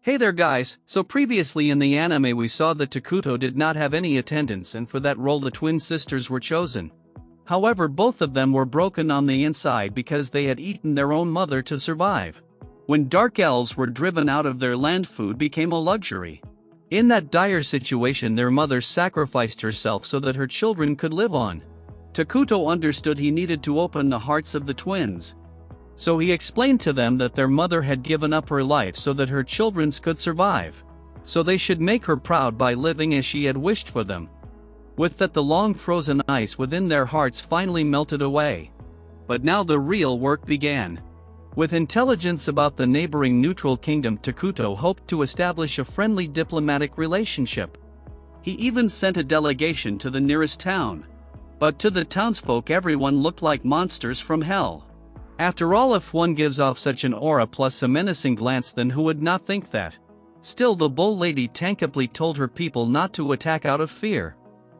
Hey there guys, so previously in the anime we saw that Takuto did not have any attendants and for that role the twin sisters were chosen. However, both of them were broken on the inside because they had eaten their own mother to survive. When dark elves were driven out of their land, food became a luxury. In that dire situation their mother sacrificed herself so that her children could live on. Takuto understood he needed to open the hearts of the twins. So he explained to them that their mother had given up her life so that her children could survive. So they should make her proud by living as she had wished for them. With that, the long frozen ice within their hearts finally melted away. But now the real work began. With intelligence about the neighboring neutral kingdom, Takuto hoped to establish a friendly diplomatic relationship. He even sent a delegation to the nearest town. But to the townsfolk everyone looked like monsters from hell. After all, if one gives off such an aura plus a menacing glance, then who would not think that? Still, the bull lady tentatively told her people not to attack out of fear.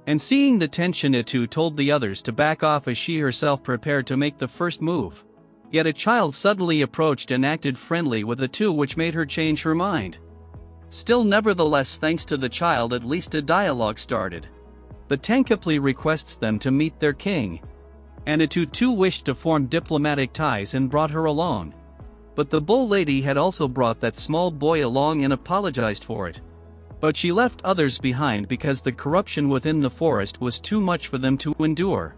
And seeing the tension, Itu told the others to back off as she herself prepared to make the first move. Yet a child suddenly approached and acted friendly with Itu, which made her change her mind. Still, nevertheless, thanks to the child, at least a dialogue started. The tentatively requests them to meet their king. And Itu too wished to form diplomatic ties and brought her along. But the bull lady had also brought that small boy along and apologized for it. But she left others behind because the corruption within the forest was too much for them to endure.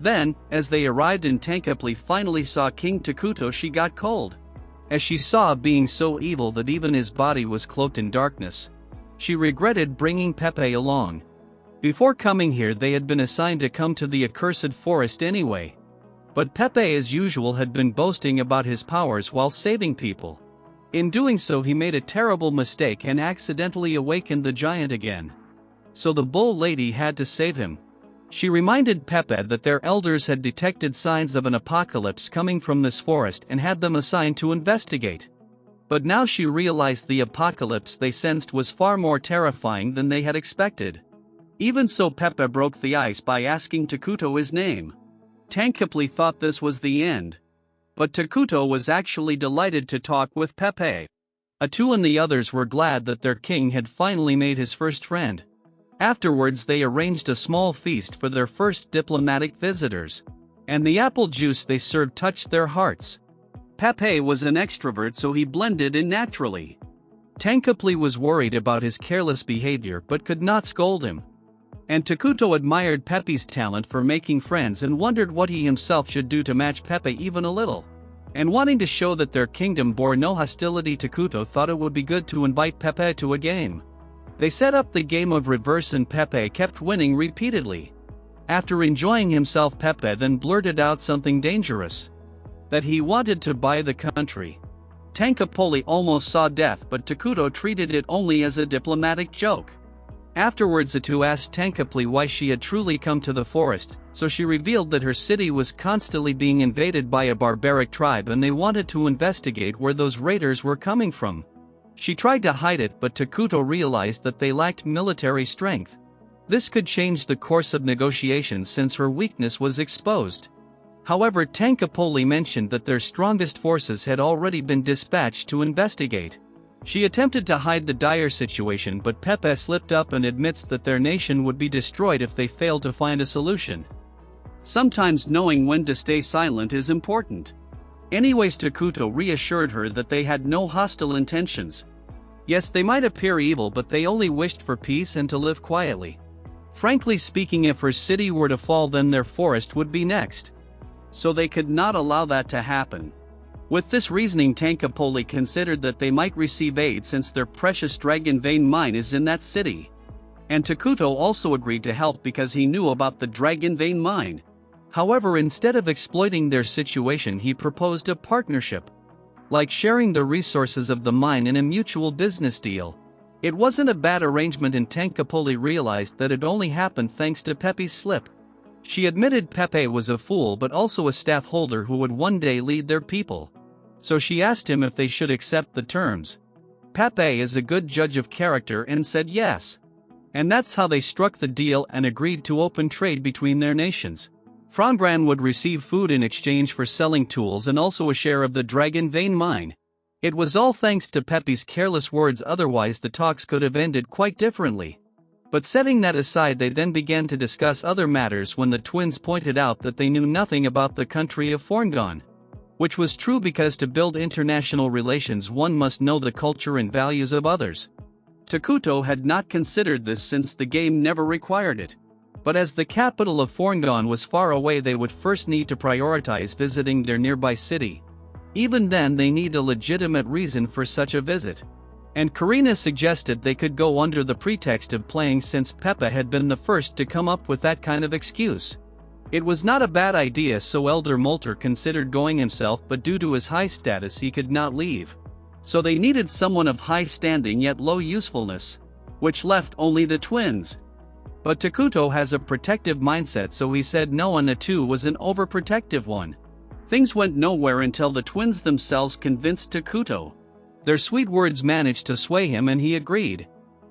Then, as they arrived and tentatively finally saw King Takuto, she got cold. As she saw a being so evil that even his body was cloaked in darkness. She regretted bringing Pepe along. Before coming here they had been assigned to come to the accursed forest anyway. But Pepe as usual had been boasting about his powers while saving people. In doing so he made a terrible mistake and accidentally awakened the giant again. So the bull lady had to save him. She reminded Pepe that their elders had detected signs of an apocalypse coming from this forest and had them assigned to investigate. But now she realized the apocalypse they sensed was far more terrifying than they had expected. Even so, Pepe broke the ice by asking Takuto his name. Tankapli thought this was the end. But Takuto was actually delighted to talk with Pepe. Itu and the others were glad that their king had finally made his first friend. Afterwards they arranged a small feast for their first diplomatic visitors. And the apple juice they served touched their hearts. Pepe was an extrovert, so he blended in naturally. Tankapli was worried about his careless behavior but could not scold him. And Takuto admired Pepe's talent for making friends and wondered what he himself should do to match Pepe even a little. And wanting to show that their kingdom bore no hostility, Takuto thought it would be good to invite Pepe to a game. They set up the game of reverse and Pepe kept winning repeatedly. After enjoying himself, Pepe then blurted out something dangerous. That he wanted to buy the country. Tankapoli almost saw death, but Takuto treated it only as a diplomatic joke. Afterwards Itu asked Tankapli why she had truly come to the forest, so she revealed that her city was constantly being invaded by a barbaric tribe and they wanted to investigate where those raiders were coming from. She tried to hide it, but Takuto realized that they lacked military strength. This could change the course of negotiations since her weakness was exposed. However, Tankapoli mentioned that their strongest forces had already been dispatched to investigate. She attempted to hide the dire situation, but Pepe slipped up and admits that their nation would be destroyed if they failed to find a solution. Sometimes knowing when to stay silent is important. Anyways, Takuto reassured her that they had no hostile intentions. Yes, they might appear evil, but they only wished for peace and to live quietly. Frankly speaking, if her city were to fall, then their forest would be next. So they could not allow that to happen. With this reasoning, Tankapoli considered that they might receive aid since their precious dragon vein mine is in that city. And Takuto also agreed to help because he knew about the dragon vein mine. However, instead of exploiting their situation, he proposed a partnership. Like sharing the resources of the mine in a mutual business deal. It wasn't a bad arrangement, and Tankapoli realized that it only happened thanks to Pepe's slip. She admitted Pepe was a fool but also a staff holder who would one day lead their people. So she asked him if they should accept the terms. Pepe is a good judge of character and said yes. And that's how they struck the deal and agreed to open trade between their nations. Frangran would receive food in exchange for selling tools and also a share of the dragon vein mine. It was all thanks to Pepe's careless words, otherwise the talks could have ended quite differently. But setting that aside, they then began to discuss other matters when the twins pointed out that they knew nothing about the country of Forngon. Which was true, because to build international relations one must know the culture and values of others. Takuto had not considered this since the game never required it. But as the capital of Forngon was far away, they would first need to prioritize visiting their nearby city. Even then they need a legitimate reason for such a visit. And Karina suggested they could go under the pretext of playing, since Pepe had been the first to come up with that kind of excuse. It was not a bad idea, so Elder Molter considered going himself, but due to his high status he could not leave. So they needed someone of high standing yet low usefulness, which left only the twins. But Takuto has a protective mindset, so he said no, and Natu was an overprotective one. Things went nowhere until the twins themselves convinced Takuto. Their sweet words managed to sway him and he agreed.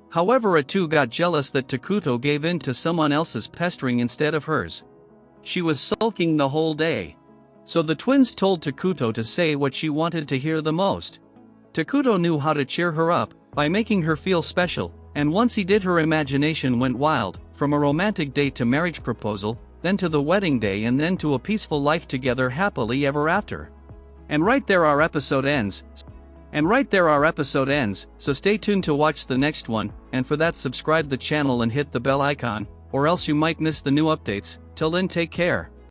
However, Atu got jealous that Takuto gave in to someone else's pestering instead of hers. She was sulking the whole day. So the twins told Takuto to say what she wanted to hear the most. Takuto knew how to cheer her up, by making her feel special, and once he did, her imagination went wild, from a romantic date to marriage proposal, then to the wedding day, and then to a peaceful life together happily ever after. And right there our episode ends. So stay tuned to watch the next one, and for that subscribe the channel and hit the bell icon, or else you might miss the new updates. Till then, take care.